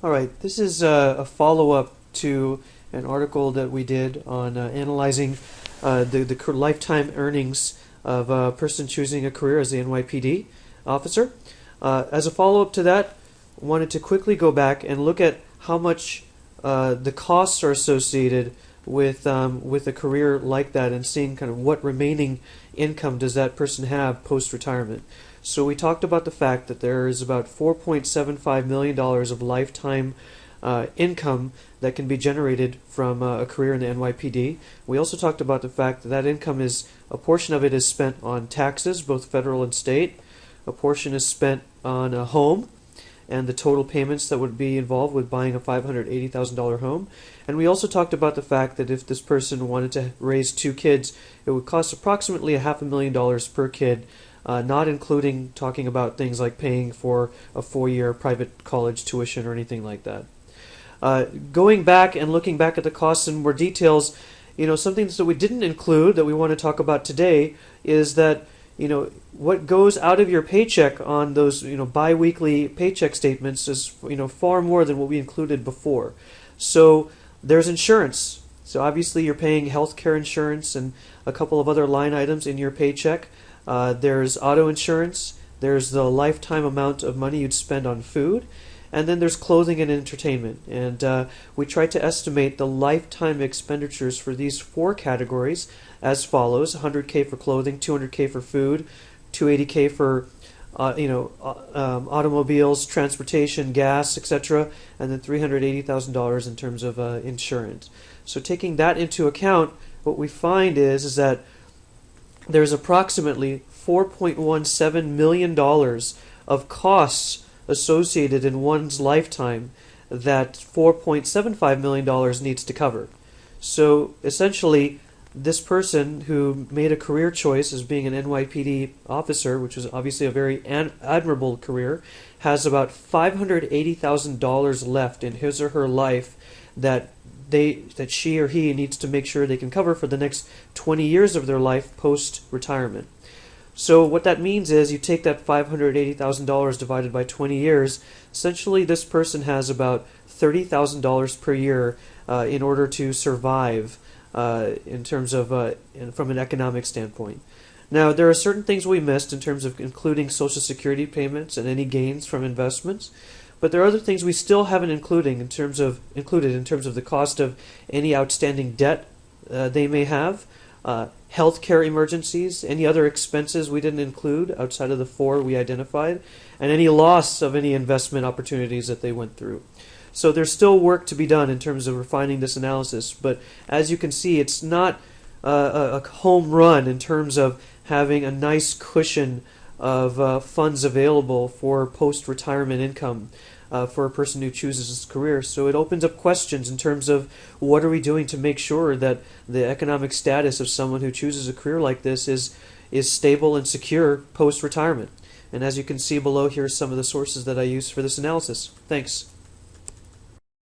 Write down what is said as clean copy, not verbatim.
All right, this is a follow-up to an article that we did on analyzing the lifetime earnings of a person choosing a career as the NYPD officer. As a follow-up to that, I wanted to quickly go back and look at how much the costs are associated with a career like that, and seeing kind of what remaining income does that person have post-retirement. So we talked about the fact that there is about $4.75 million of lifetime income that can be generated from a career in the NYPD. We also talked about the fact that income is, a portion of it is spent on taxes, both federal and state. A portion is spent on a home, and the total payments that would be involved with buying a $580,000 home. And we also talked about the fact that if this person wanted to raise 2 kids, it would cost approximately $500,000 per kid, not including talking about things like paying for a 4-year private college tuition or anything like that. Going back and looking back at the costs in more details, something that we didn't include that we want to talk about today is that what goes out of your paycheck on those bi-weekly paycheck statements is far more than what we included before. So there's insurance. So obviously you're paying healthcare insurance and a couple of other line items in your paycheck. There's auto insurance. There's the lifetime amount of money you'd spend on food. And then there's clothing and entertainment. And we try to estimate the lifetime expenditures for these 4 categories as follows: $100K for clothing, $200K for food, $280K for automobiles, transportation, gas, etc., and then $380,000 in terms of insurance. So taking that into account, what we find is that there's approximately $4.17 million of costs associated in one's lifetime that $4.75 million needs to cover. So essentially, this person who made a career choice as being an NYPD officer, which is obviously a very admirable career, has about $580,000 left in his or her life that she or he needs to make sure they can cover for the next 20 years of their life post-retirement. So what that means is you take that $580,000 divided by 20 years, essentially this person has about $30,000 per year in order to survive in terms of from an economic standpoint. Now, there are certain things we missed in terms of including Social Security payments and any gains from investments, but there are other things we still haven't included in terms of the cost of any outstanding debt they may have, healthcare emergencies, any other expenses we didn't include outside of the 4 we identified, and any loss of any investment opportunities that they went through. So there's still work to be done in terms of refining this analysis, but as you can see, it's not a home run in terms of having a nice cushion of funds available for post-retirement income for a person who chooses this career. So it opens up questions in terms of what are we doing to make sure that the economic status of someone who chooses a career like this is stable and secure post-retirement. And as you can see below, here are some of the sources that I use for this analysis. Thanks.